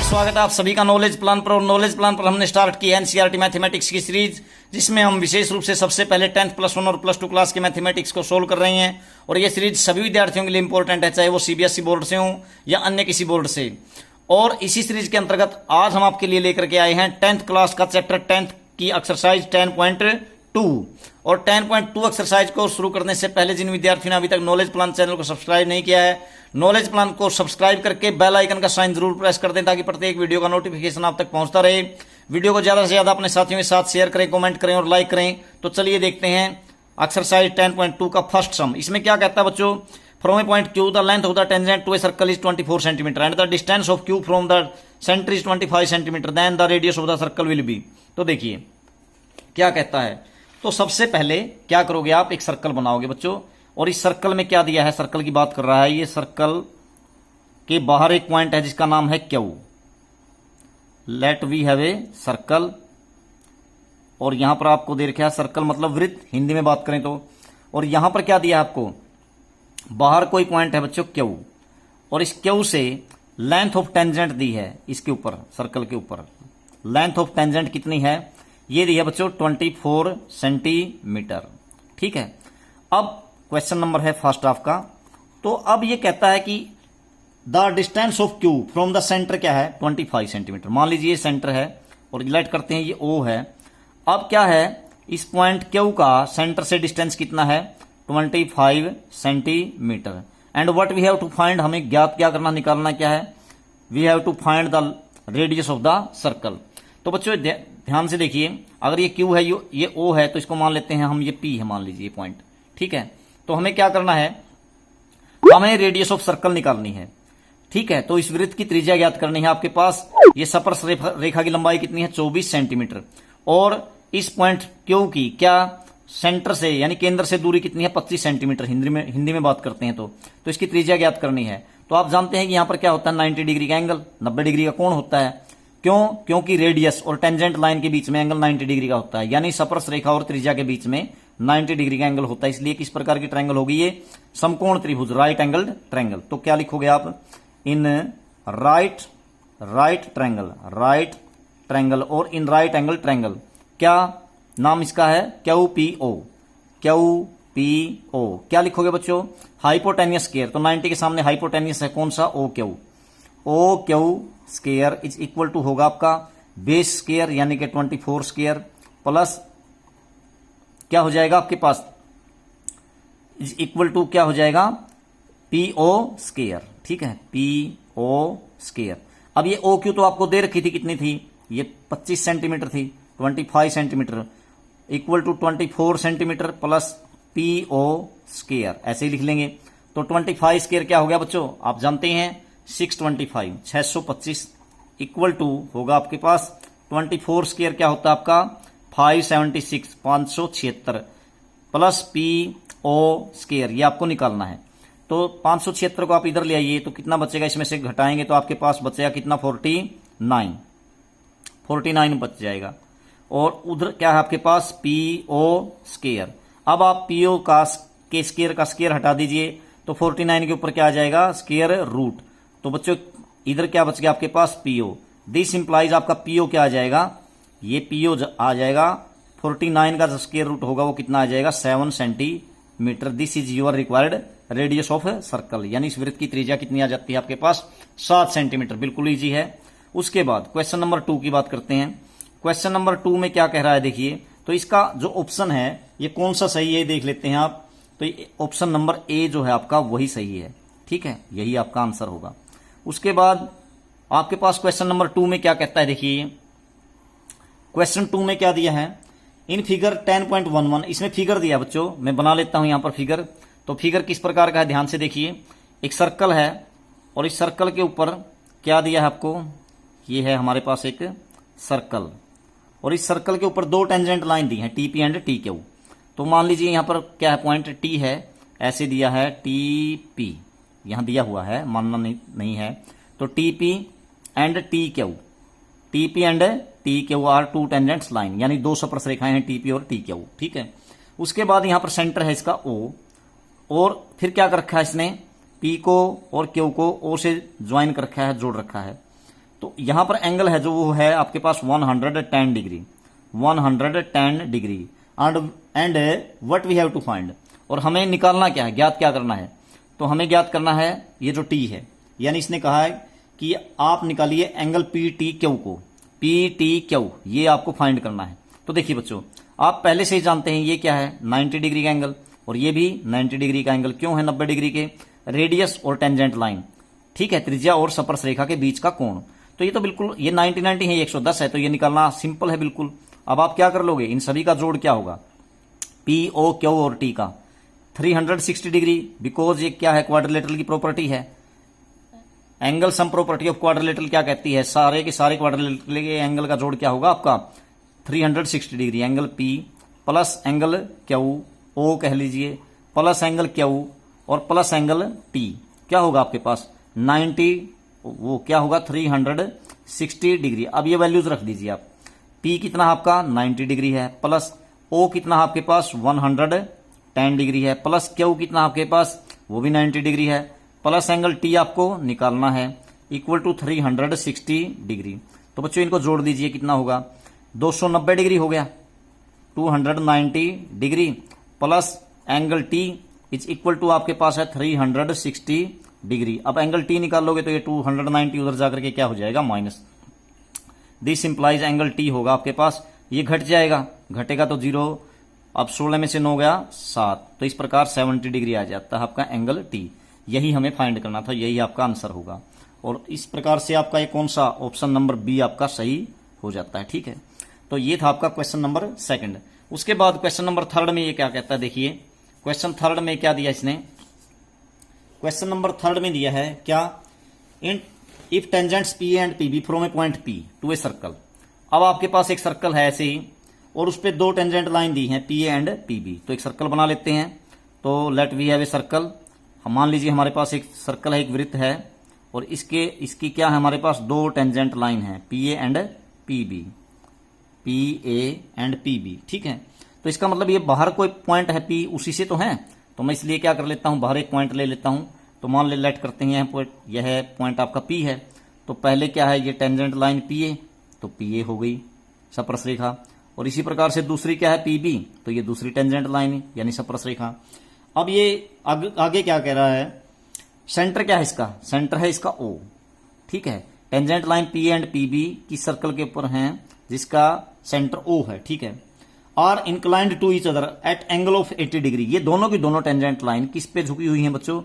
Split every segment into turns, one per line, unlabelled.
स्वागत है आप सभी का नॉलेज प्लान पर। और नॉलेज प्लान पर हमने स्टार्ट की एनसीईआरटी मैथमेटिक्स की सीरीज, जिसमें हम विशेष रूप से सबसे पहले 10th +1 और +2 क्लास के मैथमेटिक्स को सोल्व कर रहे हैं। और ये सीरीज सभी विद्यार्थियों के लिए इंपॉर्टेंट है, चाहे वो सीबीएसई बोर्ड से हों या अन्य किसी बोर्ड से। और इसी सीरीज के अंतर्गत आज हम आपके लिए लेकर के आए हैं 10th क्लास का चैप्टर 10th की एक्सरसाइज 10.2। और 10.2 एक्सरसाइज को शुरू करने से पहले जिन विद्यार्थियों ने अभी तक नॉलेज प्लान चैनल को सब्सक्राइब नहीं किया है, नॉलेज प्लान को सब्सक्राइब करके बेल आइकन का साइन जरूर प्रेस कर दें, ताकि प्रत्येक वीडियो का नोटिफिकेशन आप तक पहुंचता रहे। वीडियो को ज्यादा से ज्यादा अपने साथियों के साथ शेयर करें, कमेंट करें और लाइक करें। तो चलिए देखते हैं एक्सरसाइज 10.2 का फर्स्ट सम। इसमें क्या कहता है बच्चों, from a point Q the length of the tangent to a circle is 24 centimetre and the distance of Q from the centre is 25 centimetre, then the radius of the circle will be. तो देखिए क्या कहता है। तो सबसे पहले क्या करोगे, आप एक सर्कल बनाओगे बच्चों। और इस सर्कल में क्या दिया है, सर्कल की बात कर रहा है। ये सर्कल के बाहर एक पॉइंट है जिसका नाम है Q. Let we have a circle. और यहां पर आपको दे रखा है सर्कल मतलब वृत्त, हिंदी में बात करें तो। और यहां पर क्या दिया है आपको, बाहर कोई पॉइंट है बच्चों क्यू, और इस क्यू से लेंथ ऑफ टेंजेंट दी है इसके ऊपर, सर्कल के ऊपर। लेंथ ऑफ टेंजेंट कितनी है, ये दी है बच्चों 24 सेंटीमीटर। ठीक है। अब क्वेश्चन नंबर है फर्स्ट हाफ का। तो अब ये कहता है कि the distance of Q from the centre क्या है, 25 सेंटीमीटर। मान लीजिए सेंटर है और रिलेट करते हैं ये ओ है। अब क्या है, इस पॉइंट क्यू का सेंटर से डिस्टेंस कितना है, 25 centimetre. And what we have to find, हमें ज्ञात क्या करना, निकालना क्या है, we have to find the radius of the circle. तो बच्चों ध्यान से देखिए, अगर ये क्यू है ये ओ है, तो इसको मान लेते हैं हम, ये पी है मान लीजिए पॉइंट। ठीक है। तो हमें क्या करना है, हमें रेडियस ऑफ सर्कल निकालनी है। ठीक है। तो इस वृत्त की त्रिज्या ज्ञात करनी है आपके पास। ये स्पर्श रेखा की लंबाई कितनी है, 24 सेंटीमीटर। और इस पॉइंट क्यू की क्या सेंटर से यानी केंद्र से दूरी कितनी है, 25 सेंटीमीटर। हिंदी में बात करते हैं तो इसकी त्रिज्या ज्ञात करनी है। तो आप जानते हैं कि यहां पर क्या होता है, 90 डिग्री का एंगल, 90 डिग्री का कोण होता है। क्यों, क्योंकि रेडियस और टेंजेंट लाइन के बीच में एंगल 90 डिग्री का होता है, यानी स्पर्श रेखा और त्रिज्या के बीच में 90 डिग्री का एंगल होता है। इसलिए किस प्रकार की ट्रायंगल होगी, ये समकोण त्रिभुज, राइट एंगल्ड ट्रायंगल। तो क्या लिखोगे आप, इन राइट ट्रायंगल और इन राइट एंगल ट्रायंगल। क्या नाम इसका है, QPO। क्या लिखोगे बच्चों, हाइपोटेनियस स्केयर। तो 90 के सामने हाइपोटेनियस है कौन सा, OQ square is equal to होगा आपका बेस स्केयर यानी कि 24 स्केयर प्लस क्या हो जाएगा आपके पास, इज इक्वल टू क्या हो जाएगा, PO स्केयर। ठीक है, PO स्केयर। अब ये OQ तो आपको दे रखी थी, कितनी थी, ये 25 सेंटीमीटर थी, 25 centimetre equal to 24 centimetre plus PO square, ऐसे ही लिख लेंगे। तो 25 स्केयर क्या हो गया बच्चों, आप जानते हैं 625 625 इक्वल टू होगा आपके पास 24 स्केयर क्या होता है आपका 576 576 प्लस PO स्केयर, ये आपको निकालना है। तो 576 को आप इधर ले आइए, तो कितना बचेगा, इसमें से घटाएंगे तो आपके पास बचेगा कितना, 49 बच जाएगा। और उधर क्या है आपके पास, PO स्केयर। अब आप PO के स्केयर का स्केयर हटा दीजिए, तो 49 के ऊपर क्या आ जाएगा, स्केयर रूट। तो बच्चों इधर क्या बच गया आपके पास, PO। दिस इंप्लाइज आपका PO क्या आ जाएगा, ये PO आ जाएगा 49 का स्केयर रूट होगा वो कितना आ जाएगा, 7 centimetre. This is your required radius of circle, यानी इस वृत्त की त्रिज्या कितनी आ जाती है आपके पास, 7 सेंटीमीटर। बिल्कुल इजी है। उसके बाद क्वेश्चन नंबर 2 की बात करते हैं। क्वेश्चन नंबर 2 में क्या कह रहा है देखिए। तो इसका जो ऑप्शन है ये कौन सा सही है देख लेते हैं आप। तो ऑप्शन नंबर ए जो है आपका वही सही है। ठीक है, यही आपका आंसर होगा। उसके बाद आपके पास क्वेश्चन नंबर 2 में क्या कहता है देखिए। क्वेश्चन 2 में क्या दिया है, इन फिगर 10.11, इसमें फिगर दिया बच्चों, मैं बना लेता हूं यहां पर फिगर। तो फिगर किस प्रकार का है, ध्यान से देखिए। एक सर्कल है और इस सर्कल के ऊपर क्या दिया है आपको, ये है हमारे पास एक सर्कल, और इस सर्कल के ऊपर दो टेंजेंट लाइन दी है, TP एंड TQ। तो मान लीजिए यहां पर क्या है, पॉइंट T है, ऐसे दिया है TP, यहां दिया हुआ है, मानना नहीं है। तो TP and TQ are two tangents line, यानी दो स्पर्श रेखाएं हैं TP और TQ। ठीक है। उसके बाद यहां पर सेंटर है इसका O, और फिर क्या कर रखा है इसने, P को और Q को O से ज्वाइन कर रखा है, जोड़ रखा है। तो यहां पर एंगल है जो वो है आपके पास 110 degree, 110 degree. And what we have to find, और हमें निकालना क्या है, ज्ञात क्या करना है, तो हमें ज्ञात करना है ये जो टी है, यानी इसने कहा है कि आप निकालिए एंगल पी टी क्यू को, पी टी क्यू, ये आपको फाइंड करना है। तो देखिए बच्चों, आप पहले से ही जानते हैं ये क्या है, 90 डिग्री का एंगल, और ये भी 90 डिग्री का एंगल। क्यों है 90 डिग्री के, रेडियस और टेंजेंट लाइन, ठीक है, त्रिज्या और स्पर्श रेखा के बीच का कोण। तो ये तो बिल्कुल ये 90 है, 110 है, तो ये निकालना सिंपल है बिल्कुल। अब आप क्या कर लोगे, इन सभी का जोड़ क्या होगा, पी ओ क्यू और टी का 360 डिग्री, बिकॉज ये क्या है, क्वाड्रिलेटरल की प्रॉपर्टी है। Angle sum property of quadrilateral क्या कहती है, सारे के सारे क्वाड्रिलेटरल के एंगल का जोड़ क्या होगा आपका 360 degree. Angle P plus angle Q, O कह लीजिए, प्लस एंगल क्यू और प्लस एंगल टी, क्या होगा आपके पास 90, वो क्या होगा 360 डिग्री। अब ये वैल्यूज रख दीजिए आप, पी कितना आपका 90 डिग्री है, प्लस ओ कितना आपके पास 110 डिग्री है, प्लस क्यू कितना आपके पास वो भी 90 डिग्री है, प्लस एंगल टी आपको निकालना है इक्वल टू 360 डिग्री। तो बच्चों इनको जोड़ दीजिए, कितना होगा 290 डिग्री हो गया, 290 degree plus angle T is equal to आपके पास है 360 डिग्री। अब एंगल टी निकालोगे तो ये 290 उधर जाकर के क्या हो जाएगा minus, this implies angle T होगा आपके पास, ये घट जाएगा, घटेगा तो 0, अब 16 में से 9 गया 7, तो इस प्रकार 70 डिग्री आ जाता है आपका एंगल टी। यही हमें फाइंड करना था, यही आपका आंसर होगा। और इस प्रकार से आपका ये कौन सा ऑप्शन नंबर बी आपका सही हो जाता है, ठीक है। तो ये था आपका क्वेश्चन नंबर 2। उसके बाद क्वेश्चन नंबर 3 में ये क्या कहता है, देखिए क्वेश्चन 3 में क्या दिया इसने, क्वेश्चन नंबर 3 में दिया है क्या, in if tangents P and P B from a point P to a circle. अब आपके पास एक सर्कल है ऐसे ही, और उस पर 2 टेंजेंट लाइन दी हैं पी एंड पी बी। तो एक सर्कल बना लेते हैं, तो let we have a circle. हम मान लीजिए हमारे पास एक सर्कल है, एक वृत्त है, और इसकी क्या है, हमारे पास 2 टेंजेंट लाइन है P A and P B, P A and P B, ठीक है। तो इसका मतलब ये बाहर कोई पॉइंट है पी, उसी से तो है, तो मैं इसलिए क्या कर लेता हूं, बाहर एक पॉइंट ले लेता हूं। तो मान ले लेट करते हैं यह पॉइंट आपका पी है, तो पहले क्या है ये टेंजेंट लाइन पी ए, तो पी ए हो गई स्पर्श रेखा, और इसी प्रकार से दूसरी क्या है पी बी, तो ये दूसरी टेंजेंट लाइन यानी स्पर्श रेखा। अब ये आगे क्या कह रहा है, सेंटर क्या है इसका, सेंटर है इसका ओ, ठीक है। Tangent line P and P B की सर्कल के ऊपर है जिसका सेंटर ओ है, ठीक है। Are inclined to each other at angle of 80 degree. ये दोनों की दोनों टेंजेंट लाइन किस पे झुकी हुई है बच्चों,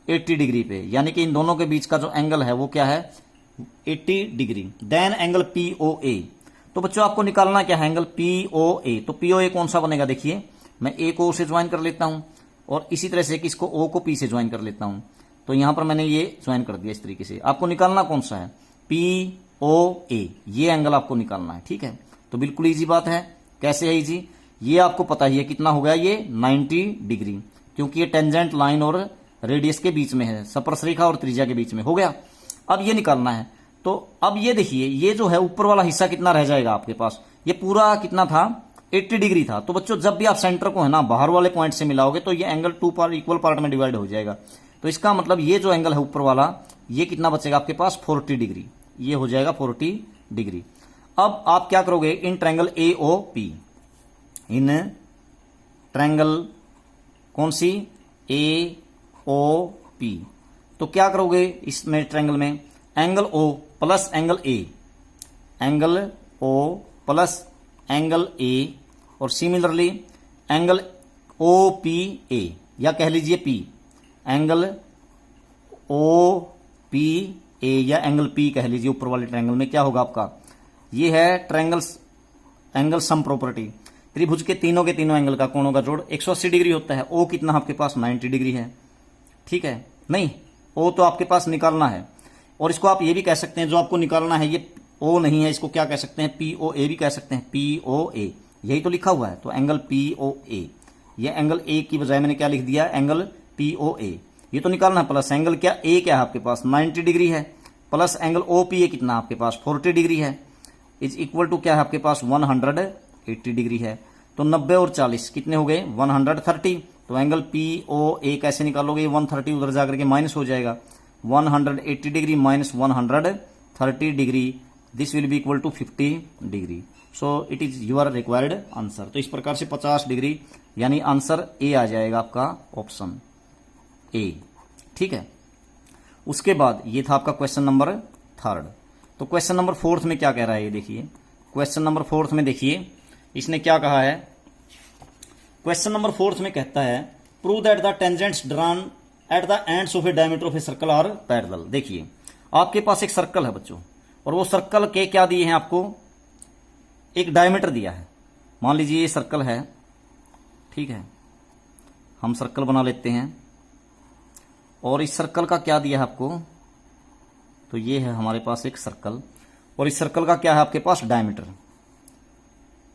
80 डिग्री पे, यानी कि इन दोनों के बीच का जो एंगल है वो क्या है 80 degree. Then angle P O A. तो बच्चों आपको निकालना क्या है, एंगल पी ओ ए। तो पी ओ ए कौन सा बनेगा, देखिए मैं ए को ओ से ज्वाइन कर लेता हूं, और इसी तरह से इसको ओ को पी से ज्वाइन कर लेता हूं। तो यहां पर मैंने ये ज्वाइन कर दिया इस तरीके से। आपको निकालना कौन सा है, पी ओ ए, ये एंगल आपको निकालना है, ठीक है। तो बिल्कुल इजी बात है। कैसे है इजी, ये आपको पता ही है कितना हो गया, ये 90 डिग्री, क्योंकि ये टेंजेंट लाइन और रेडियस के बीच में है, स्पर्श रेखा और त्रिज्या के बीच में, हो गया। अब ये निकालना है, तो अब ये देखिए ये जो है ऊपर वाला हिस्सा कितना रह जाएगा आपके पास, ये पूरा कितना था 80 डिग्री था। तो बच्चों जब भी आप सेंटर को है ना बाहर वाले पॉइंट से मिलाओगे तो ये एंगल 2 पार्ट इक्वल पार्ट में डिवाइड हो जाएगा। तो इसका मतलब ये जो एंगल है ऊपर वाला, ये कितना बचेगा आपके पास 40 डिग्री, ये हो जाएगा 40 डिग्री। अब आप क्या करोगे, in triangle A O P, in triangle कौन सी ए ओ पी, तो क्या करोगे इसमें ट्रायंगल में, angle O plus angle A, angle O plus angle A, और similarly angle O P A, या कह लीजिए P, angle O P A या एंगल पी कह लीजिए। ऊपर वाले ट्रायंगल में क्या होगा आपका, ये है ट्रायंगल्स एंगल सम प्रॉपर्टी, त्रिभुज के तीनों एंगल का कोणों का जोड़ 180 डिग्री होता है। ओ कितना आपके पास 90 डिग्री है, ठीक है। नहीं, ओ तो आपके पास निकालना है, और इसको आप ये भी कह सकते हैं, जो आपको निकालना है ये ओ नहीं है, इसको क्या कह सकते हैं, पी ओ ए भी कह सकते हैं, पी ओ ए, यही तो लिखा हुआ है। तो एंगल पी ओ ए, ये एंगल ए की बजाय मैंने क्या लिख दिया, एंगल पी ओ ए, ये तो निकालना है। प्लस एंगल क्या ए क्या है आपके पास 90 डिग्री है, plus angle O P A कितना आपके पास 40 डिग्री है, इज इक्वल टू क्या है आपके पास 180 डिग्री है। तो 90 और 40 कितने हो गए 130। तो एंगल पी ओ ए कैसे निकालोगे, 130 उधर जाकर के माइनस हो जाएगा, 180 degree minus 130 30 degree, this will be equal to 50 degree. So it is your required answer. तो इस प्रकार से 50 डिग्री यानी आंसर ए आ जाएगा आपका ऑप्शन ए। ठीक है, उसके बाद ये था आपका क्वेश्चन नंबर 3। तो क्वेश्चन नंबर 4 में क्या कह रहा है ये देखिए। क्वेश्चन नंबर 4 में देखिए इसने क्या कहा है। क्वेश्चन नंबर 4 में कहता है prove that the tangents drawn at the ends of a diameter of a circle are parallel. देखिए आपके पास एक सर्कल है बच्चों, और वो सर्कल के क्या दिए हैं आपको, एक डायमीटर दिया है। मान लीजिए ये सर्कल है, ठीक है, हम सर्कल बना लेते हैं, और इस सर्कल का क्या दिया है आपको, तो ये है हमारे पास एक सर्कल, और इस सर्कल का क्या है आपके पास डायमीटर।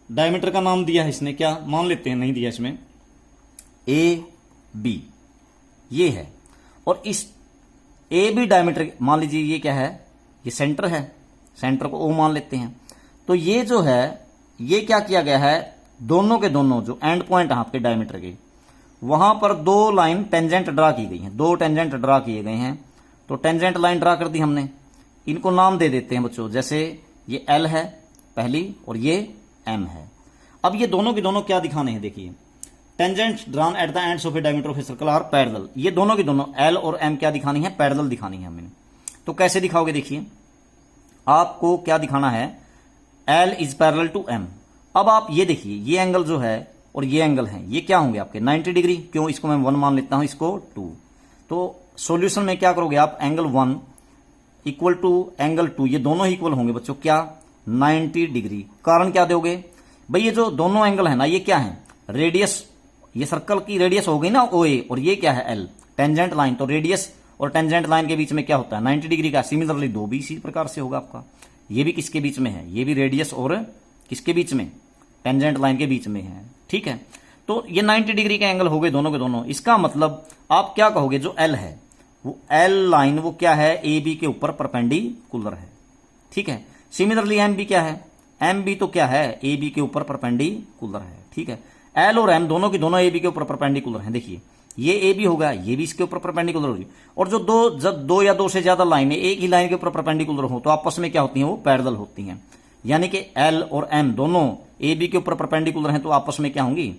डायमीटर का नाम दिया है इसने, क्या मान लेते हैं, नहीं दिया इसमें, ए बी ये है। और इस ए बी डायमीटर मान लीजिए ये क्या है, ये सेंटर है, सेंटर को ओ मान लेते हैं। तो ये जो है ये क्या किया गया है, दोनों के दोनों जो एंड पॉइंट है आपके डायमीटर के, वहां पर 2 लाइन टेंजेंट ड्रा की गई हैं, 2 टेंजेंट ड्रा किए गए हैं। तो टेंजेंट लाइन ड्रा कर दी हमने, इनको नाम दे देते हैं बच्चों, जैसे ये एल है पहली और ये एम है। अब ये दोनों के दोनों क्या दिखाने हैं, देखिए tangent drawn at the ends of a diameter of a circle are parallel. ये दोनों के दोनों एल और एम क्या दिखानी है, पैरेलल दिखानी है हमें। तो कैसे दिखाओगे, देखिए आपको क्या दिखाना है, L is parallel to M. अब आप ये देखिए ये एंगल जो है और ये एंगल है, ये क्या होंगे आपके 90 डिग्री। क्यों, इसको मैं 1 मान लेता हूं, इसको 2। तो सॉल्यूशन में क्या करोगे आप, एंगल 1 इक्वल टू एंगल 2, ये दोनों ही इक्वल होंगे बच्चों, क्या 90 डिग्री। कारण क्या दोगे भाई, ये जो दोनों एंगल है ना, ये क्या है, रेडियस, ये सर्कल की रेडियस हो गई ना ओ ए, और ये क्या है एल, टेंजेंट लाइन। तो रेडियस और टेंजेंट लाइन के बीच में क्या होता है 90 डिग्री का। सिमिलरली 2 भी इसी प्रकार से होगा आपका, ये भी किसके बीच में है, ये भी रेडियस और किसके बीच में, टेंजेंट लाइन के बीच में है। ठीक है, तो ये 90 डिग्री के एंगल हो गए दोनों के दोनों। इसका मतलब आप क्या कहोगे, जो एल है वो एल लाइन वो क्या है, ए बी के ऊपर परपेंडिकुलर है। ठीक है, सिमिलरली एम बी क्या है, एम बी तो क्या है, ए बी के ऊपर परपेंडिकुलर है। ठीक है, एल और एम दोनों की दोनों ए बी के ऊपर परपेंडिकुलर हैं। देखिए ये ए बी होगा, ये भी इसके ऊपर परपेंडिकुलर होगी। और जो जब 2 या 2 से ज्यादा लाइनें एक ही लाइन के ऊपर परपेंडिकुलर हो तो आपस में क्या होती हैं, वो पैरेलल होती हैं। यानी कि एल और एम दोनों ए बी के ऊपर परपेंडिकुलर हैं, तो आपस में क्या होंगी,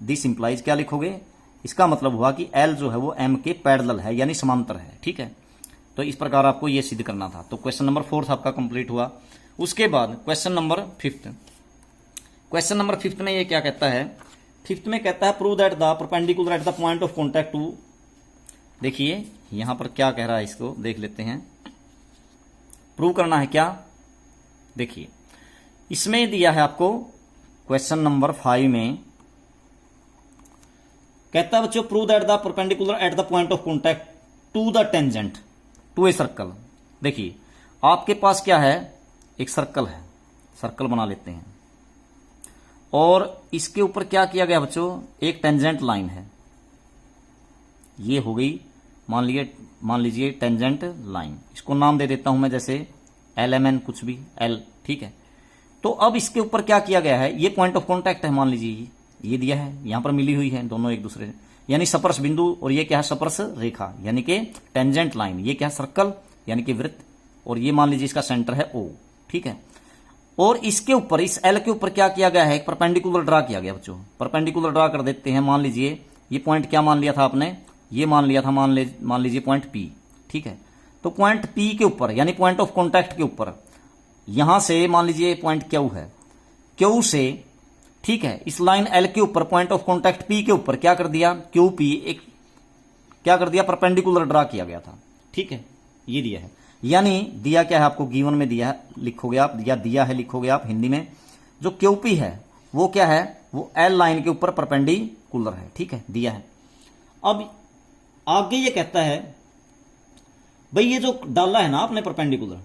दिस इंप्लाइज क्या लिखोगे, इसका मतलब हुआ कि एल जो है वो एम के पैरेलल है, यानी समांतर है। ठीक है, तो इस प्रकार आपको ये सिद्ध करना था। तो क्वेश्चन नंबर 4 आपका कंप्लीट हुआ। उसके बाद क्वेश्चन नंबर 5। क्वेश्चन नंबर 5 में ये क्या कहता है, 5 में कहता है prove that the perpendicular at the point of contact to. देखिए यहां पर क्या कह रहा है, इसको देख लेते हैं। प्रूव करना है क्या, देखिए इसमें दिया है आपको क्वेश्चन नंबर 5 में कहता है बच्चों prove that the perpendicular at the point of contact to the tangent to a circle. देखिए आपके पास क्या है, एक सर्कल है, सर्कल बना लेते हैं, और इसके ऊपर क्या किया गया बच्चों, एक टेंजेंट लाइन है, ये हो गई मान लीजिए टेंजेंट लाइन। इसको नाम दे देता हूं मैं, जैसे एल एम एन, कुछ भी एल। ठीक है, तो अब इसके ऊपर क्या किया गया है, ये पॉइंट ऑफ कॉन्टैक्ट है, मान लीजिए ये दिया है, यहां पर मिली हुई है दोनों एक दूसरे से, यानी स्पर्श बिंदु, और ये क्या है स्पर्श रेखा, यानी कि टेंजेंट लाइन। ये क्या है, सर्कल यानी कि वृत्त, और ये मान लीजिए इसका सेंटर है ओ। ठीक है, और इसके ऊपर, इस एल के ऊपर क्या किया गया है, एक परपेंडिकुलर ड्रा किया गया बच्चों। परपेंडिकुलर ड्रा कर देते हैं। मान लीजिए ये पॉइंट क्या मान लिया था आपने, ये मान लिया था, मान लीजिए पॉइंट पी। ठीक है, तो पॉइंट पी के ऊपर यानी पॉइंट ऑफ कॉन्टैक्ट के ऊपर, यहां से मान लीजिए पॉइंट क्यू है, क्यू से, ठीक है, इस लाइन एल के ऊपर पॉइंट ऑफ कॉन्टैक्ट पी के ऊपर क्या कर दिया, क्यू पी, एक क्या कर दिया, परपेंडिकुलर ड्रा किया गया था। ठीक है, ये दिया है, यानी दिया क्या है आपको, गिवन में दिया है, लिखोगे आप, या दिया है लिखोगे आप हिंदी में। जो क्यू पी है वो क्या है, वो एल लाइन के ऊपर परपेंडिकुलर है। ठीक है, दिया है। अब आगे ये कहता है भाई ये जो डाला है ना आपने perpendicular,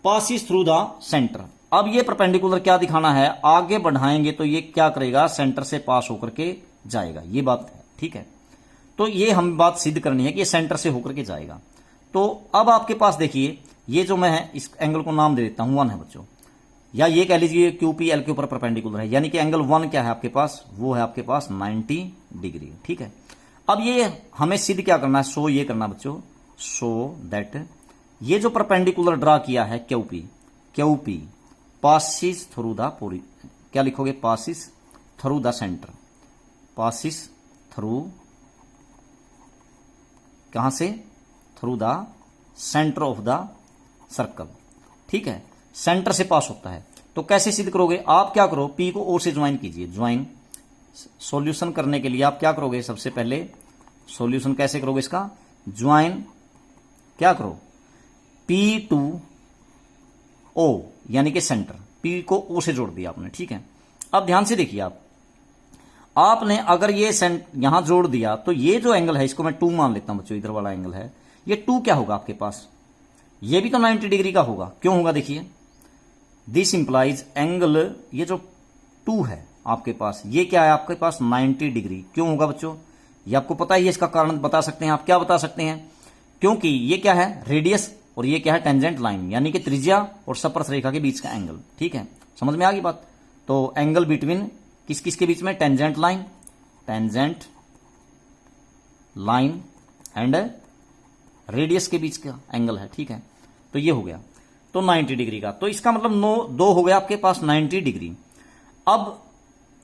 passes through the centre. अब ये परपेंडिकुलर क्या दिखाना है, आगे बढ़ाएंगे तो ये क्या करेगा, सेंटर से पास होकर के जाएगा, ये बात है। ठीक है, तो ये हम बात सिद्ध करनी है कि ये सेंटर से होकर के जाएगा। तो अब आपके पास देखिए ये जो मैं इस एंगल को नाम दे देता हूं 1 है बच्चों, या ये कह लीजिए क्यूपी एल के ऊपर परपेंडिकुलर है, यानी कि एंगल 1 क्या है आपके पास, वो है आपके पास 90 डिग्री। ठीक है, अब ये हमें सिद्ध क्या करना है, शो ये करना बच्चों, शो दैट ये जो परपेंडिकुलर ड्रा किया है Q P passes through the पूरी, क्या लिखोगे, passes through the centre, passes through, कहां से, through the centre of the circle, ठीक है, सेंटर से पास होता है। तो कैसे सिद्ध करोगे, आप क्या करो, पी को ओ से ज्वाइन कीजिए, ज्वाइन। सॉल्यूशन करने के लिए आप क्या करोगे, सबसे पहले सॉल्यूशन कैसे करोगे इसका, ज्वाइन, क्या करो, पी टू ओ यानी कि सेंटर, पी को ओ से जोड़ दिया आपने, ठीक है। अब ध्यान से देखिए आपने अगर ये यहां जोड़ दिया तो ये जो एंगल है इसको मैं 2 मान लेता हूं बच्चों, इधर वाला एंगल है, ये 2 क्या होगा आपके पास, ये भी तो 90 डिग्री का होगा, क्यों होगा, देखिए दिस इंप्लाइज एंगल, ये जो 2 है आपके पास, ये क्या है आपके पास 90 डिग्री, क्यों होगा बच्चों, ये आपको पता ही है, इसका कारण बता सकते हैं आप, क्या बता सकते हैं, क्योंकि ये क्या है रेडियस और ये क्या है टेंजेंट लाइन, यानी कि त्रिज्या और स्पर्श रेखा के बीच का एंगल, ठीक है, समझ में आ गई बात। तो एंगल बिटवीन किस किस के बीच में, टेंजेंट लाइन एंड रेडियस के बीच का एंगल है, ठीक है। तो ये हो गया, तो 90 डिग्री का, तो इसका मतलब 2 हो गया आपके पास 90 डिग्री। अब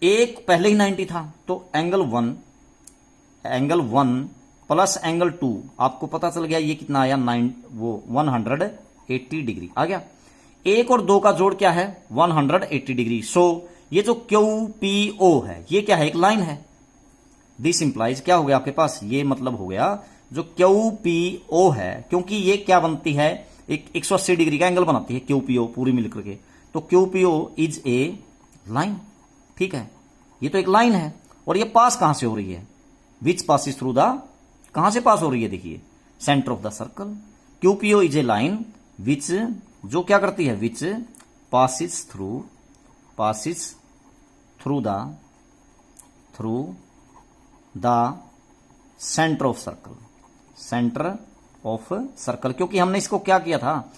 एक पहले ही 90 था, तो एंगल 1 प्लस एंगल 2 आपको पता चल गया, ये कितना आया, 180 डिग्री आ गया। 1 और 2 का जोड़ क्या है, 180 डिग्री। सो ये जो क्यू पी ओ है ये क्या है, एक लाइन है। दिस इंप्लाइज क्या हो गया आपके पास, ये मतलब हो गया जो क्यू पी ओ है, क्योंकि ये क्या बनती है, एक 180 डिग्री का एंगल बनाती है क्यू पी ओ पूरी मिलकर के, तो Q P O is a line, ठीक है, ये तो एक लाइन है। और ये पास कहां से हो रही है, विच पासिस थ्रू द, कहां से पास हो रही है, देखिए centre of the circle. Q P O is a line which, जो क्या करती है, which passes through the centre of circle, क्योंकि हमने इसको क्या किया था,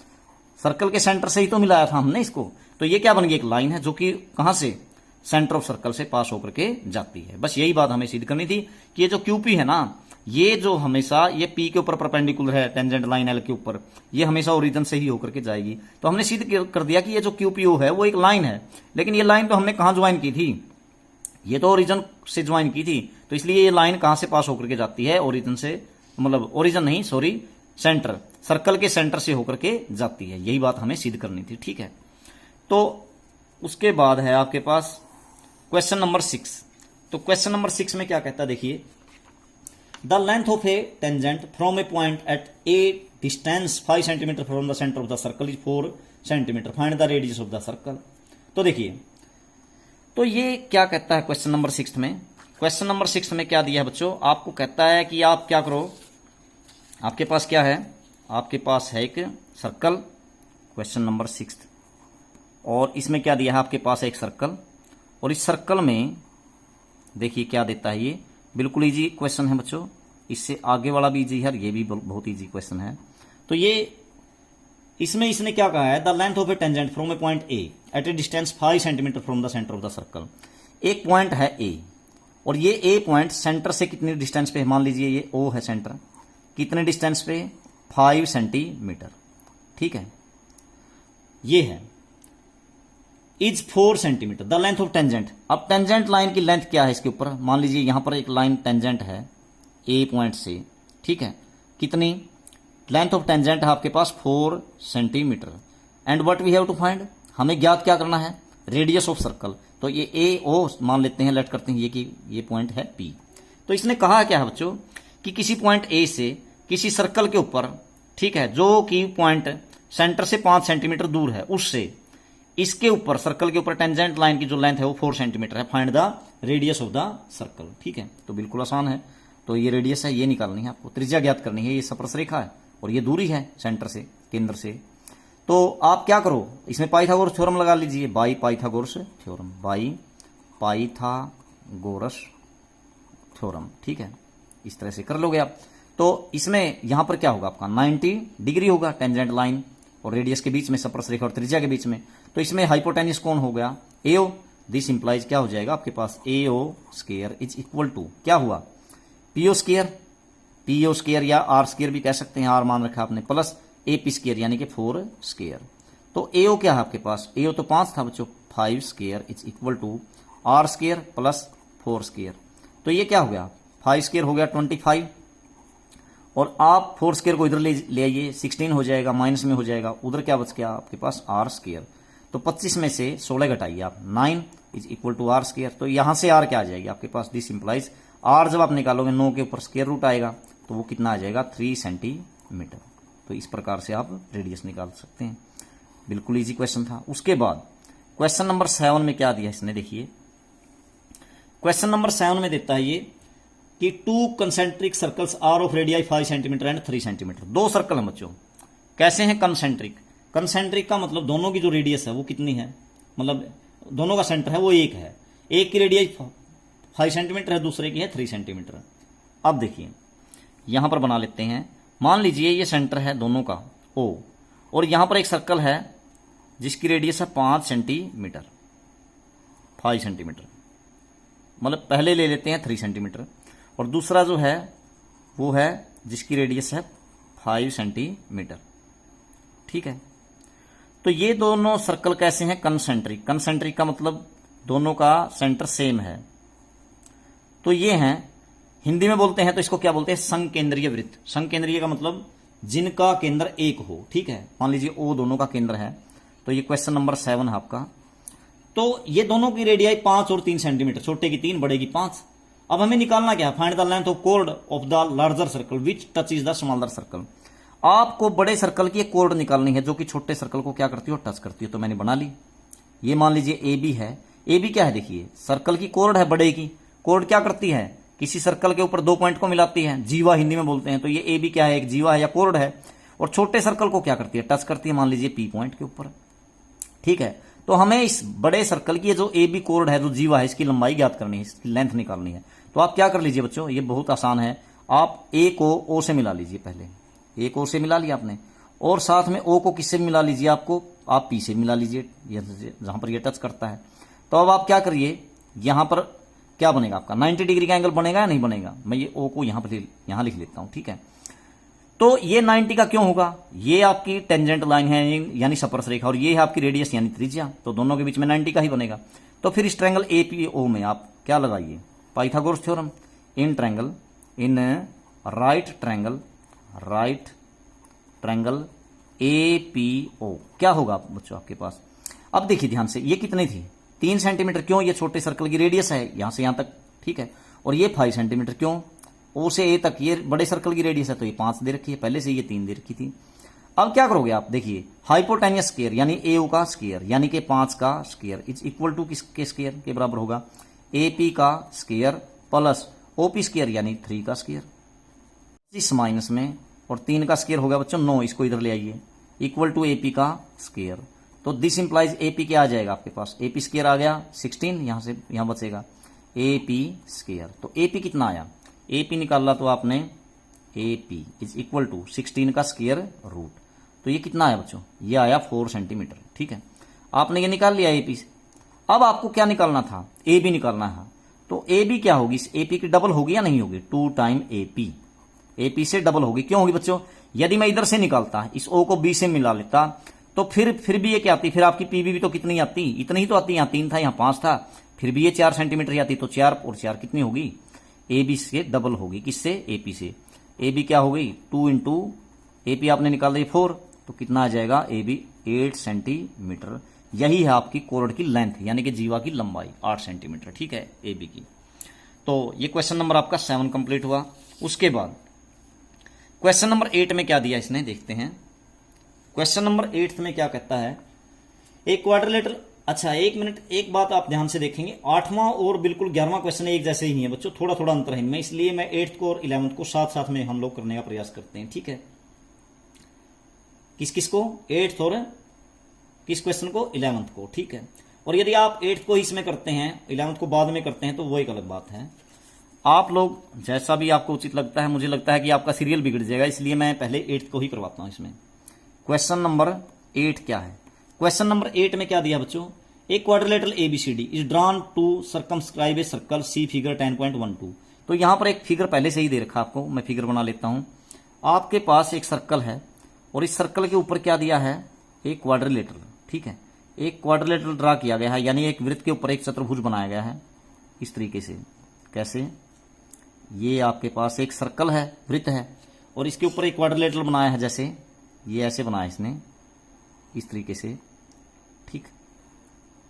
सर्कल के सेंटर से ही तो मिलाया था हमने इसको, तो ये क्या बन गई, एक लाइन है जो कि कहां से, सेंटर ऑफ सर्कल से पास होकर के जाती है। बस यही बात हमें सिद्ध करनी थी कि ये जो क्यूपी है ना, ये जो हमेशा ये पी के ऊपर परपेंडिकुलर है, टेंजेंट लाइन एल के ऊपर, ये हमेशा ओरिजिन से ही होकर के जाएगी। तो हमने सिद्ध कर दिया कि ये जो क्यूपीओ है वो एक लाइन है, लेकिन ये लाइन तो हमने कहां ज्वाइन की थी, ये तो ओरिजिन से ज्वाइन की थी, तो इसलिए ये लाइन कहां से पास होकर के जाती है, ओरिजिन से, मतलब ओरिजिन नहीं सॉरी, सेंटर, सर्कल के सेंटर से होकर के जाती है। यही बात हमें सिद्ध करनी थी, ठीक है। तो उसके बाद है आपके पास क्वेश्चन नंबर 6। तो क्वेश्चन नंबर 6 में क्या कहता है, देखिए, the length of a tangent from a point at a distance 5 centimetre from the centre of the circle is 4 centimetre, find the radius of the circle. तो देखिए, तो ये क्या कहता है क्वेश्चन नंबर 6 में, क्वेश्चन नंबर 6 में क्या दिया है बच्चों, आपको कहता है कि आप क्या करो, आपके पास क्या है, आपके पास है एक सर्कल, क्वेश्चन नंबर 6, और इसमें क्या दिया है, आपके पास है एक सर्कल, और इस सर्कल में देखिए क्या देता है, ये बिल्कुल इजी क्वेश्चन है बच्चों, इससे आगे वाला भी इजी है, ये भी बहुत इजी क्वेश्चन है। तो ये इसमें इसने क्या कहा है, the length of a tangent from a point A at a distance 5 centimetre from the centre of the circle. एक पॉइंट है ए, और ये ए पॉइंट सेंटर से कितनी डिस्टेंस पे, मान लीजिए ये ओ है सेंटर, कितने डिस्टेंस पे, 5 सेंटीमीटर, ठीक है, ये है, is 4 centimetre the length of tangent. अब टेंजेंट लाइन की लेंथ क्या है इसके ऊपर, मान लीजिए यहां पर एक लाइन टेंजेंट है ए पॉइंट से, ठीक है, कितनी लेंथ ऑफ टेंजेंट है आपके पास 4 centimetre, and what we have to find, हमें ज्ञात क्या करना है, रेडियस ऑफ सर्कल। तो ये ए ओ मान लेते हैं, लेट करते हैं ये कि ये पॉइंट है पी। तो इसने कहा क्या है बच्चों कि किसी पॉइंट ए से किसी सर्कल के ऊपर, ठीक है, जो कि पॉइंट सेंटर से 5 सेंटीमीटर दूर है, उससे इसके ऊपर सर्कल के ऊपर टेंजेंट लाइन की जो लेंथ है वो 4 सेंटीमीटर है, find the radius of the circle, ठीक है। तो बिल्कुल आसान है, तो ये रेडियस है, ये निकालनी है आपको, त्रिज्या ज्ञात करनी है, ये स्पर्श रेखा है और ये दूरी है सेंटर से, केंद्र से। तो आप क्या करो, इसमें पाइथागोरस थ्योरम लगा लीजिए, by Pythagoras theorem, by Pythagoras theorem, ठीक है, इस तरह से कर लोगे आप। तो इसमें यहां पर क्या होगा आपका 90 डिग्री होगा टेंजेंट लाइन और रेडियस के बीच में, स्पर्श रेखा और त्रिज्या के बीच में। तो इसमें हाइपोटेन्यूस कौन हो गया, एओ। दिस इंप्लाइज क्या हो जाएगा आपके पास, एओ स्क्वायर इज इक्वल टू क्या हुआ, पीओ स्क्वायर या आर स्क्वायर भी कह सकते हैं, आर मान रखा आपने, प्लस AP स्क्वायर यानी कि 4 स्क्वायर। तो AO क्या है आपके पास, AO तो 5 था बच्चों, 5 square is equal to R square plus 4 square. तो ये क्या हो गया, 5 स्क्वायर हो गया 25, और आप 4 स्क्वायर को इधर ले आइए, 16 हो जाएगा, माइनस में हो जाएगा, उधर क्या बच गया आपके पास R स्क्वायर। तो 25 में से 16 घटाइए आप, 9 is equal to R square. तो यहां से R क्या आ जाएगी आपके पास, दिस इंप्लाइज R जब आप निकालोगे 9 के ऊपर स्क्वायर रूट आएगा तो वो कितना आ जाएगा, 3 सेंटीमीटर। तो इस प्रकार से आप रेडियस निकाल सकते हैं। बिल्कुल इजी क्वेश्चन था। उसके बाद क्वेश्चन नंबर 7 में क्या दिया इसने, देखिए क्वेश्चन नंबर 7 में देता है ये कि 2 concentric circles are of radii 5 centimetre and 3 centimetre. 2 circle हैं बच्चों, कैसे हैं, कंसेंट्रिक। कंसेंट्रिक का मतलब दोनों की जो रेडियस है वो कितनी है, मतलब दोनों का सेंटर है वो एक है, एक की रेडियस 5 सेंटीमीटर है, दूसरे की है 3 सेंटीमीटर। अब देखिए यहां पर बना लेते हैं, मान लीजिए ये सेंटर है दोनों का O, और यहां पर एक सर्कल है जिसकी रेडियस है 5 सेंटीमीटर, 5 सेंटीमीटर, मतलब पहले ले लेते हैं 3 सेंटीमीटर, और दूसरा जो है वो है जिसकी रेडियस है 5 सेंटीमीटर। ठीक है, तो ये दोनों सर्कल कैसे हैं, कंसेंट्रिक। कंसेंट्रिक का मतलब दोनों का सेंटर सेम है। तो ये हैं, हिंदी में बोलते हैं तो इसको क्या बोलते हैं, संकेंद्रीय वृत्त। संकेंद्रीय का मतलब जिनका केंद्र एक हो। ठीक है, मान लीजिए O दोनों का केंद्र है। तो ये क्वेश्चन नंबर 7 है आपका। तो ये दोनों की रेडियाई 5 और 3 सेंटीमीटर, छोटे की 3 बड़े की 5। अब हमें निकालना क्या है, find the length of code of the larger circle which touch is the smaller circle. आपको बड़े सर्कल की एक कोर्ड निकालनी है जो कि छोटे सर्कल को क्या करती हो, टच करती हो। तो मैंने बना ली, ये मान लीजिए AB है। AB क्या है, देखिए सर्कल की कोर्ड है बड़े की। कोर्ड क्या करती है, किसी सर्कल के ऊपर 2 पॉइंट को मिलाती है, जीवा हिंदी में बोलते हैं। तो ये AB क्या है, एक जीवा है या कोर्ड है। और छोटे सर्कल को क्या करती है, टच करती है, मान लीजिए P पॉइंट के ऊपर। ठीक है, तो हमें इस बड़े सर्कल की जो AB कोर्ड है, जो जीवा है, इसकी लंबाई ज्ञात करनी है, इसकी लेंथ निकालनी है। तो आप क्या कर लीजिए बच्चों, ये बहुत आसान है। आप A को O से मिला लीजिए, पहले A को O से मिला लिया आपने, और साथ में O को किससे मिला लीजिए, आपको आप P से मिला लीजिए, जहां पर ये टच करता है। तो अब आप क्या करिए, यहां पर क्या बनेगा आपका, 90 डिग्री का एंगल बनेगा या नहीं बनेगा। मैं ये O को यहां पर यहां लिख लेता हूं। ठीक है, तो ये 90 का क्यों होगा, ये आपकी टेंजेंट लाइन है यानी स्पर्श रेखा, और ये है आपकी रेडियस यानी त्रिज्या। तो दोनों के बीच में 90 का ही बनेगा। तो फिर इस ट्रायंगल APO में आप क्या लगाइए, Pythagoras theorem. In triangle, in right triangle APO क्या होगा बच्चों आपके पास। अब देखिए ध्यान से, ये कितनी थी, 3 सेंटीमीटर। क्यों, ये छोटे सर्कल की रेडियस है यहां से यहां तक। ठीक है, और ये 5 सेंटीमीटर। क्यों, O से A तक ये बड़े सर्कल की रेडियस है, तो ये 5 दे रखी है, पहले से ये 3 दे रखी थी। अब क्या करोगे आप, देखिए हाइपोटेनियस स्क्वायर यानी AO का स्क्वायर यानी कि 5 का स्क्वायर इज इक्वल टू किसके स्क्वायर के बराबर होगा, AP का स्क्वायर प्लस OP स्क्वायर यानी 3 का स्क्वायर। इस माइनस में, और 3 का स्क्वायर होगा बच्चों 9, इसको इधर ले आइए, इक्वल टू AP का स्क्वायर। तो दिस इंप्लाइज AP क्या आ जाएगा आपके पास, AP स्क्वायर आ गया 16, यहां से यहां बचेगा AP स्क्वायर। तो AP कितना आया, AP निकाला तो आपने, AP इज इक्वल टू 16 का स्क्वायर रूट। तो ये कितना आया बच्चों, ये आया 4 सेंटीमीटर। ठीक है, आपने ये निकाल लिया AP से। अब आपको क्या निकालना था, AB निकालना है। तो AB क्या होगी, इस AP की डबल होगी या नहीं होगी, 2 टाइम AP से डबल होगी। क्यों होगी बच्चों, यदि मैं इधर से निकालता, इस O को B से मिला लेता, तो फिर भी ये क्या आती, फिर आपकी PB भी तो कितनी आती, इतनी ही तो आती। यहाँ 3 था, यहाँ 5 था, फिर भी ये 4 सेंटीमीटर आती। तो 4 और 4 कितनी होगी, AB से डबल होगी, किससे, AP से। AB क्या हो गई, 2 इंटू AP आपने निकाल दी 4, तो कितना आ जाएगा, AB 8 सेंटीमीटर। यही है आपकी कोर्ड की लेंथ यानी कि जीवा की लंबाई 8 सेंटीमीटर। ठीक है, AB की। तो ये क्वेश्चन नंबर आपका 7 कंप्लीट हुआ। उसके बाद क्वेश्चन नंबर 8 में क्या दिया इसने, देखते हैं। क्वेश्चन नंबर 8 में क्या कहता है, एक क्वाड्रिलेटरल। अच्छा, एक मिनट, एक बात आप ध्यान से देखेंगे, 8वां और बिल्कुल 11वां क्वेश्चन एक जैसे ही है बच्चों, थोड़ा थोड़ा अंतर है, मैं इसलिए मैं 8th को और 11th को साथ साथ में हम लोग करने का प्रयास करते हैं। ठीक है, किस किस को, 8th और किस क्वेश्चन को, 11th को। ठीक है, और यदि आप 8th को इसमें करते हैं, 11th को बाद में करते हैं, तो वो एक अलग बात है। आप लोग जैसा भी आपको उचित लगता है, मुझे लगता है कि आपका सीरियल बिगड़ जाएगा, इसलिए मैं पहले 8th को ही करवाता हूं इसमें। क्वेश्चन नंबर 8 क्या है, क्वेश्चन नंबर 8 में क्या दिया बच्चों, एक quadrilateral ABCD is drawn to circumscribe a circle, see figure 10.12। तो यहां पर एक फिगर पहले से ही दे रखा आपको, मैं फिगर बना लेता हूं। आपके पास एक सर्कल है और इस सर्कल के ऊपर क्या दिया है, एक क्वाड्रिलेटरल, ठीक है, एक क्वाड्रिलेटरल ड्रा किया गया है, यानी एक वृत्त के ऊपर एक चतुर्भुज बनाया गया है इस तरीके से। कैसे, ये आपके पास एक सर्कल है, वृत्त है, और इसके ऊपर एक क्वाड्रिलेटरल बनाया है, जैसे ये ऐसे बनाया इसने इस तरीके से, ठीक।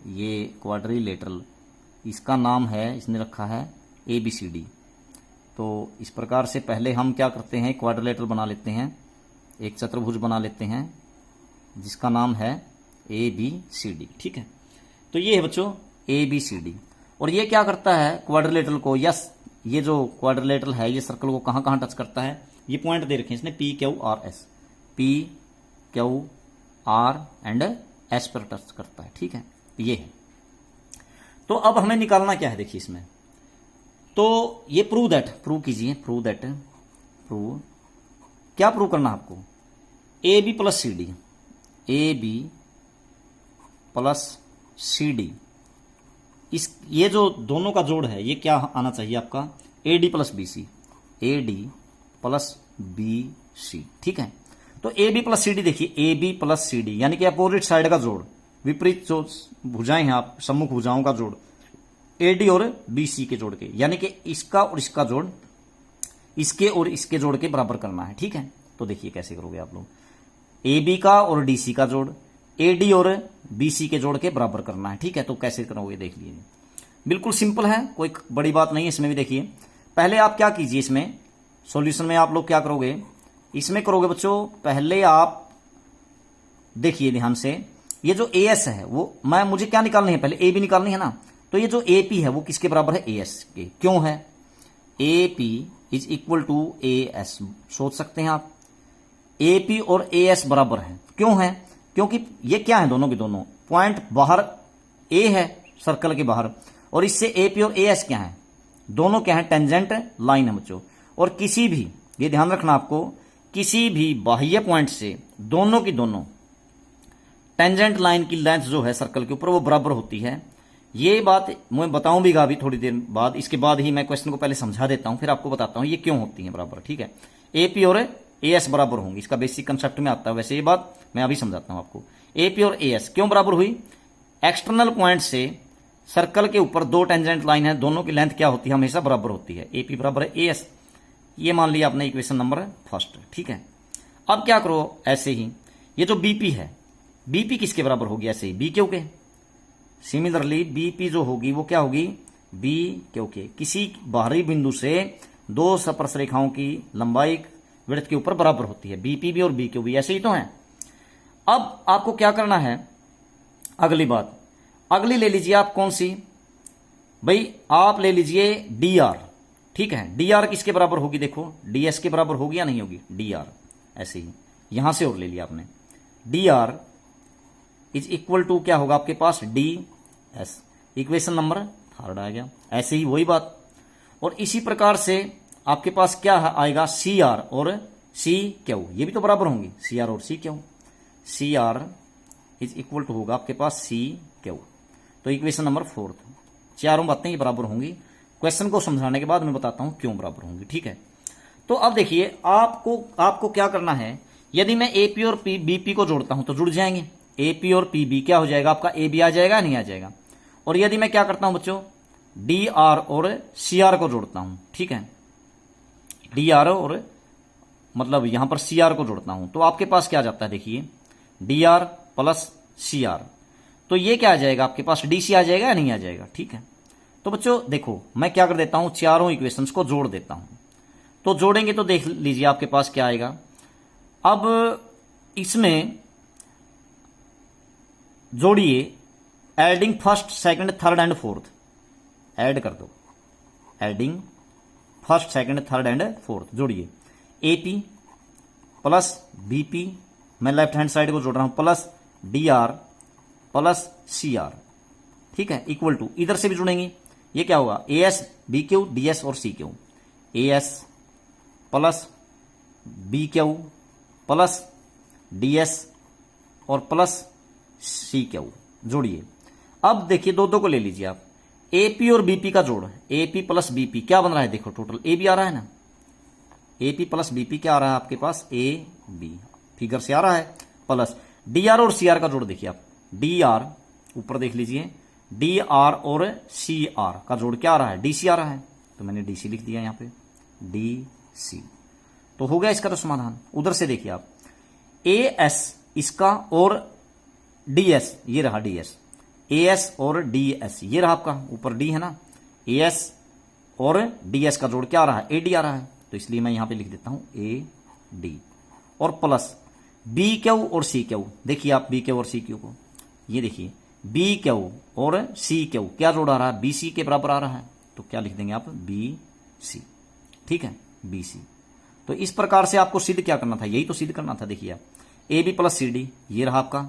ये क्वाड्रिलेटरल, इसका नाम है, इसने रखा है ABCD। तो इस प्रकार से पहले हम क्या करते हैं, क्वाड्रिलेटरल बना लेते हैं, एक चतुर्भुज बना लेते हैं जिसका नाम है ABCD, ठीक है। तो ये है बच्चों ABCD, और ये क्या करता है क्वाड्रिलेटरल को, यस ये जो क्वाड्रिलेटरल है ये सर्कल को कहाँ कहाँ टच करता है, ये पॉइंट दे रखे हैं इसने PQRS, PQR एंड S पर टच करता है, ठीक है, ये है। तो अब हमें निकालना क्या है, देखिए इसमें, तो ये प्रूव कीजिए, प्रूव क्या प्रूव करना है आपको, AB प्लस CD, इस ये जो दोनों का जोड़ है ये क्या आना चाहिए आपका, AD प्लस BC, ठीक है। तो AB प्लस CD, देखिए AB प्लस CD यानी कि अपोजिट साइड का जोड़, विपरीत जो भुजाएं हैं आप, सम्मुख भुजाओं का जोड़ AD और BC के जोड़ के, यानी कि इसका और इसका जोड़ इसके और इसके जोड़ के बराबर करना है, ठीक है। तो देखिए कैसे करोगे आप लोग, AB का और DC का जोड़ AD और BC के जोड़ के बराबर करना है, ठीक है। तो कैसे करोगे देख लीजिए, बिल्कुल सिंपल है, कोई बड़ी बात नहीं है इसमें भी। देखिए पहले आप क्या कीजिए, इसमें सॉल्यूशन में आप लोग क्या करोगे, इसमें करोगे बच्चों, पहले आप देखिए ध्यान से, ये जो AS है वो मुझे क्या निकालनी है, पहले AB निकालनी है ना। तो ये जो AP है वो किसके बराबर है, AS के। क्यों है, AP is equal to AS, सोच सकते हैं आप, AP और AS बराबर है, क्यों है, क्योंकि ये क्या है, दोनों के दोनों पॉइंट बाहर A है सर्कल के बाहर, और इससे AP और AS क्या है, दोनों क्या है, टेंजेंट लाइन है बच्चों। और किसी भी, ये ध्यान रखना आपको, किसी भी बाह्य पॉइंट से दोनों की दोनों टेंजेंट लाइन की लेंथ जो है सर्कल के ऊपर वो बराबर होती है। ये बात मैं बताऊं भी अभी थोड़ी देर बाद, इसके बाद ही मैं क्वेश्चन को पहले समझा देता हूं, फिर आपको बताता हूं ये क्यों होती है बराबर, ठीक है। AP और AS बराबर होंगी, इसका बेसिक कंसेप्ट में आता है, वैसे ये बात मैं अभी समझाता हूं आपको। AP और AS क्यों बराबर हुई, एक्सटर्नल पॉइंट से सर्कल के ऊपर दो टेंजेंट लाइन है, दोनों की लेंथ क्या होती है, हमेशा बराबर होती है, AP बराबर है AS, ये मान लिया आपने इक्वेशन नंबर फर्स्ट, ठीक है। अब क्या करो, ऐसे ही ये जो BP है, BP किसके बराबर होगी, ऐसे ही BQ के। सिमिलरली BP जो होगी वो क्या होगी, BQ के। किसी बाहरी बिंदु से दो स्पर्श रेखाओं की लंबाई वृत्त के ऊपर बराबर होती है, BP भी और BQ भी, ऐसे ही तो है। अब आपको क्या करना है, अगली बात, अगली ले लीजिए आप, कौन सी भाई, आप ले लीजिए DR, ठीक है। DR किसके बराबर होगी, देखो DS के बराबर होगी या नहीं होगी, DR, ऐसे ही यहां से और ले लिया आपने, DR इज इक्वल टू क्या होगा आपके पास, DS, इक्वेशन नंबर थर्ड आ गया। ऐसे ही वही बात, और इसी प्रकार से आपके पास क्या आएगा, CR और CQ, ये भी तो बराबर होंगी, CR और CQ, CR is equal to होगा आपके पास CQ। तो इक्वेशन नंबर फोर्थ, चारों बातें ये बराबर होंगी। क्वेश्चन को समझाने के बाद मैं बताता हूं क्यों बराबर होंगी, ठीक है। तो अब देखिए आपको क्या करना है, यदि मैं AP और BP को जोड़ता हूं तो जुड़ जाएंगे, AP और PB क्या हो जाएगा आपका, AB आ जाएगा नहीं आ जाएगा। और यदि मैं क्या करता हूं बच्चों, DR और CR को जोड़ता हूं, ठीक है, DR और मतलब यहां पर CR को जोड़ता हूं, तो आपके पास क्या आ जाता है, देखिए DR प्लस CR, तो ये क्या आ जाएगा आपके पास, DC आ जाएगा या नहीं आ जाएगा, ठीक है। तो बच्चों देखो मैं क्या कर देता हूं, चारों इक्वेशंस को जोड़ देता हूं, तो जोड़ेंगे तो देख लीजिए आपके पास क्या आएगा। अब इसमें जोड़िए, adding first second third and fourth, add कर दो, adding first second third and fourth, जोड़िए, AP प्लस BP, मैं लेफ्ट हैंड साइड को जोड़ रहा हूं, प्लस DR प्लस CR, ठीक है, इक्वल टू, इधर से भी जुड़ेंगे, ये क्या होगा, AS BQ DS और CQ, AS plus BQ plus DS और प्लस CQ, जोड़िए। अब देखिए दो को ले लीजिए आप, AP और BP का जोड़, AP प्लस BP क्या बन रहा है, देखो टोटल AB आ रहा है ना, AP प्लस BP क्या आ रहा है आपके पास, AB, फिगर से आ रहा है, प्लस डी आर और सी आर का जोड़ देखिए आप, डी आर ऊपर देख लीजिए, डी आर और सी आर का जोड़ क्या आ रहा है, डी सी आ रहा है, तो मैंने डी सी लिख दिया यहां पे, डी सी। तो हो गया इसका तो समाधान। उधर से देखिए आप, ए एस इसका और डी एस, ये रहा डी एस, ए एस और डी एस, ये रहा आपका ऊपर डी है ना, ए एस और डी एस का जोड़ क्या आ रहा है, ए डी आ रहा है, तो इसलिए मैं यहां पे लिख देता हूं ए डी, और प्लस बी क्यू और सी क्यू। देखिए आप बी क्यू और सी क्यू को, ये देखिए बी क्यू और सी क्यू क्या जोड़ आ रहा है, बी सी के बराबर आ रहा है, तो क्या लिख देंगे आप, बी सी। ठीक है, बी सी। तो इस प्रकार से आपको सिद्ध क्या करना था, यही तो सिद्ध करना था। देखिए आप, A B plus C D, ये रहा आपका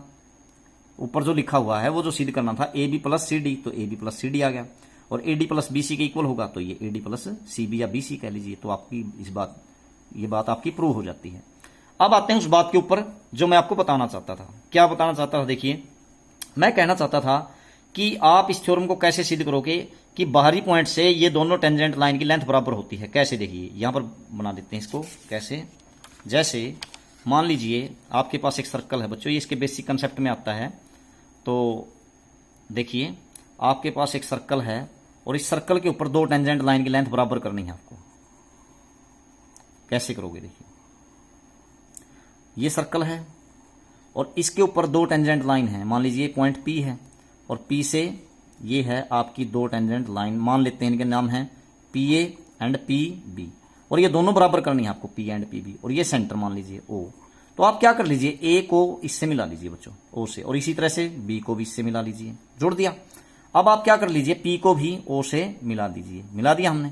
ऊपर जो लिखा हुआ है वो जो सिद्ध करना था, A B plus C D, तो A B plus C D आ गया, और A D plus B C के इक्वल होगा, तो ये A D plus C B या बी सी कह लीजिए, तो आपकी ये बात आपकी प्रूव हो जाती है। अब आते हैं उस बात के ऊपर जो मैं आपको बताना चाहता था। क्या बताना चाहता था, देखिए मैं कहना चाहता था कि आप इस थ्योरम को कैसे सिद्ध करोगे कि बाहरी पॉइंट से ये दोनों टेंजेंट लाइन की लेंथ बराबर होती है। कैसे, देखिए यहां पर बना देते हैं इसको, कैसे, जैसे मान लीजिए आपके पास एक सर्कल है बच्चों, ये इसके बेसिक कंसेप्ट में आता है। तो देखिए आपके पास एक सर्कल है और इस सर्कल के ऊपर दो टेंजेंट लाइन की लेंथ बराबर करनी है आपको। कैसे करोगे, देखिए ये सर्कल है और इसके ऊपर दो टेंजेंट लाइन है, मान लीजिए पॉइंट P है और P से ये है आपकी दो टेंजेंट लाइन, मान लेते हैं इनके नाम है PA एंड PB, और ये दोनों बराबर करनी है आपको, P एंड PB, और ये सेंटर मान लीजिए O। तो आप क्या कर लीजिए, A को इससे मिला लीजिए बच्चों, O से, और इसी तरह से B को भी इससे मिला लीजिए, जोड़ दिया। अब आप क्या कर लीजिए, P को भी O से मिला दीजिए, मिला दिया हमने।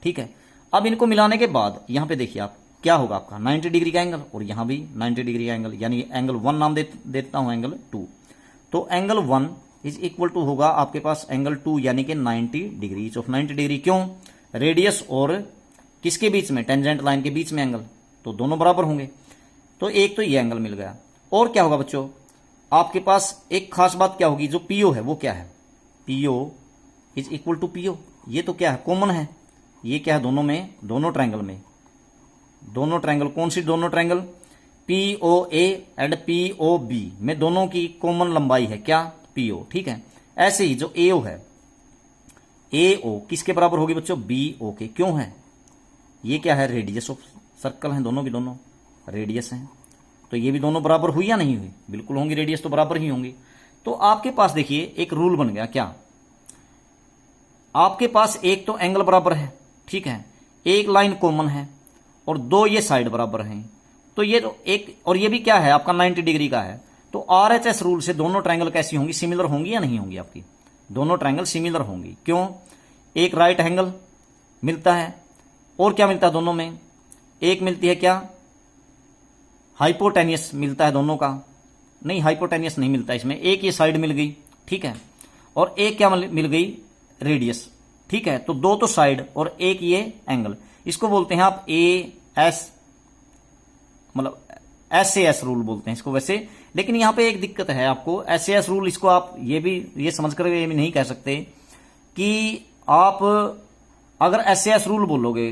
ठीक है, अब इनको मिलाने के बाद यहां पे देखिए आप क्या होगा आपका 90 डिग्री का एंगल, और यहां भी 90 डिग्री का एंगल, यानी एंगल 1 नाम देता हूं, एंगल 2। तो एंगल 1 इज इक्वल टू होगा आपके पास एंगल 2, यानी कि 90 डिग्री ऑफ 90 डिग्री। क्यों, रेडियस और किसके बीच में, टेंजेंट लाइन के बीच में एंगल, तो दोनों बराबर होंगे। तो एक तो ये एंगल मिल गया। और क्या होगा बच्चों, आपके पास एक खास बात क्या होगी, जो पीओ है वो क्या है, PO is equal to PO, ये तो क्या है, कॉमन है। ये क्या है, दोनों में, दोनों ट्रायंगल में, दोनों ट्रायंगल, कौन सी दोनों ट्रायंगल, POA एंड POB में दोनों की कॉमन लंबाई है क्या, PO। ठीक है, ऐसे ही जो AO है, AO किसके बराबर होगी बच्चों, BO के। क्यों है, ये क्या है, रेडियस ऑफ सर्कल है, दोनों की दोनों रेडियस हैं, तो ये भी दोनों बराबर हुई या नहीं हुई, बिल्कुल होंगी, रेडियस तो बराबर ही होंगी। तो आपके पास देखिए एक रूल बन गया, क्या, आपके पास एक तो एंगल बराबर है, ठीक है, एक लाइन कॉमन है और दो ये साइड बराबर हैं, तो ये तो एक, और ये भी क्या है आपका 90 डिग्री का है। तो RHS रूल से दोनों ट्रायंगल कैसी होंगी, सिमिलर होंगी या नहीं होंगी, आपकी दोनों ट्रायंगल सिमिलर होंगी। क्यों, एक राइट एंगल मिलता है, और क्या मिलता है दोनों में, एक मिलती है क्या, हाइपोटेनियस मिलता है दोनों का, नहीं हाइपोटेनियस नहीं मिलता इसमें, एक ये साइड मिल गई, ठीक है, और एक क्या मिल गई, रेडियस। ठीक है, तो दो तो साइड और एक ये एंगल, इसको बोलते हैं आप AS, मतलब SAS रूल बोलते हैं इसको वैसे। लेकिन यहां पे एक दिक्कत है आपको, SAS रूल, इसको आप ये समझ कर ये भी नहीं कह सकते कि आप अगर SAS रूल बोलोगे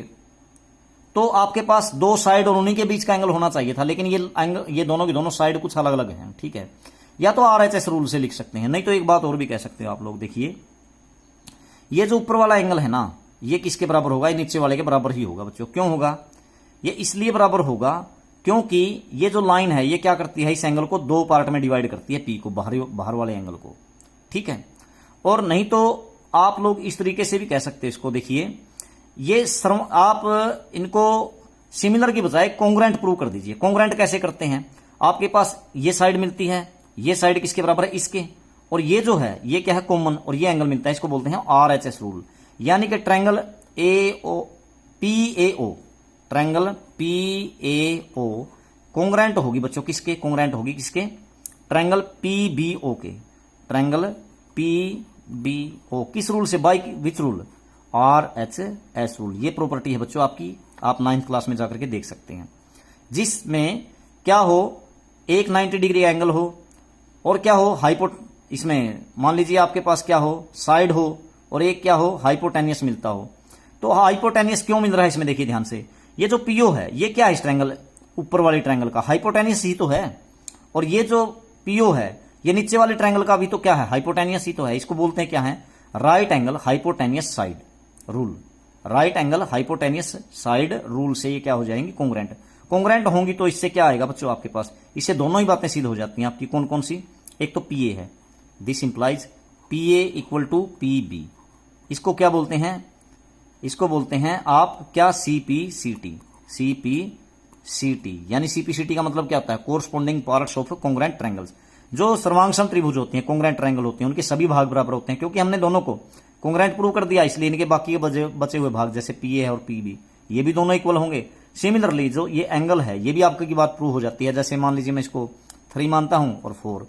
तो आपके पास दो साइड और उन्हीं के बीच का एंगल होना चाहिए था, लेकिन ये एंगल, ये दोनों की दोनों साइड कुछ अलग अलग हैं। ठीक है, या तो RHS रूल से लिख सकते हैं, नहीं तो एक बात और भी कह सकते हो आप लोग, देखिए ये जो ऊपर वाला एंगल है ना, ये किसके बराबर होगा, ये नीचे वाले के बराबर ही होगा बच्चों। क्यों होगा, ये इसलिए बराबर होगा क्योंकि ये जो लाइन है ये क्या करती है, इस एंगल को दो पार्ट में डिवाइड करती है, P को, बाहर वाले एंगल को। ठीक है, और नहीं तो आप लोग इस तरीके से भी कह सकते हैं इसको, देखिए ये आप इनको सिमिलर की बजाय कॉन्ग्रुएंट प्रूव कर दीजिए। कॉन्ग्रुएंट कैसे करते हैं, आपके पास ये साइड मिलती है, ये साइड किसके बराबर है, इसके, और ये जो है ये क्या है, कॉमन, और ये एंगल मिलता है, इसको बोलते हैं RHS रूल। यानी कि triangle PAO, triangle PAO congruent होगी बच्चों किसके, कॉन्ग्रुएंट होगी किसके, ट्रायंगल PBO के, ट्रायंगल PBO किस रूल से, by which rule, RHS rule. ये प्रॉपर्टी है बच्चों आपकी, आप 9th क्लास में जाकर के देख सकते हैं, जिसमें क्या हो, एक 90 डिग्री एंगल हो, और क्या हो, इसमें मान लीजिए आपके पास क्या हो, साइड हो, और एक क्या हो, हाइपोटेनियस मिलता हो। तो हाइपोटेनियस क्यों मिल रहा है इसमें, देखिए ध्यान से, ये जो PO है ये क्या है, इस ट्रायंगल ऊपर वाले ट्रायंगल का, हाइपोटेनियस ही तो है। और ये जो पीओ है ये नीचे वाले ट्रायंगल का भी तो क्या है, हाइपोटेनियस ही तो है। इसको बोलते हैं क्या है, right angle hypotenuse side rule. Right angle hypotenuse side rule से ये क्या हो जाएंगी, कॉन्ग्रुएंट। कॉन्ग्रुएंट होंगी तो इससे क्या आएगा बच्चों आपके पास, इससे दोनों ही बातें सिद्ध हो जाती हैं आपकी। कौन कौन सी, एक तो पीए है, this implies PA equal to PB. इसको क्या बोलते हैं, इसको बोलते हैं आप क्या, सीपीसीटी। सीपीसीटी यानी सीपीसीटी का मतलब क्या होता है, corresponding parts of congruent triangles. जो सर्वांगसम त्रिभुज होती हैं, कॉन्ग्रुएंट ट्रायंगल होते हैं, उनके सभी भाग बराबर होते हैं, क्योंकि हमने दोनों को कॉन्ग्रुएंट प्रूव कर दिया, इसलिए इनके बाकी के बचे हुए भाग जैसे पीए है और पीबी ये भी दोनों इक्वल होंगे। सिमिलरली जो ये एंगल है ये भी आपकी बात प्रूव हो जाती है। जैसे मान लीजिए मैं इसको 3 मानता हूं और 4,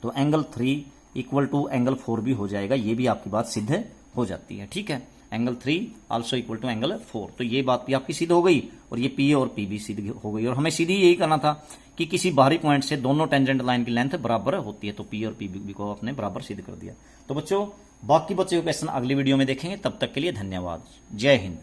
तो एंगल 3 इक्वल टू एंगल 4 भी हो जाएगा, ये भी आपकी बात सिद्ध हो जाती है। ठीक है, angle 3 also equal to angle 4, तो ये बात भी आपकी सिद्ध हो गई और ये पी और पी भी सिद्ध हो गई। और हमें सीधी यही करना था कि किसी बाहरी पॉइंट से दोनों टेंजेंट लाइन की लेंथ बराबर होती है, तो पी और पी भी को आपने बराबर सिद्ध कर दिया। तो बच्चों बाकी बचे हुए क्वेश्चन अगली वीडियो में देखेंगे, तब तक के लिए धन्यवाद, जय हिंद।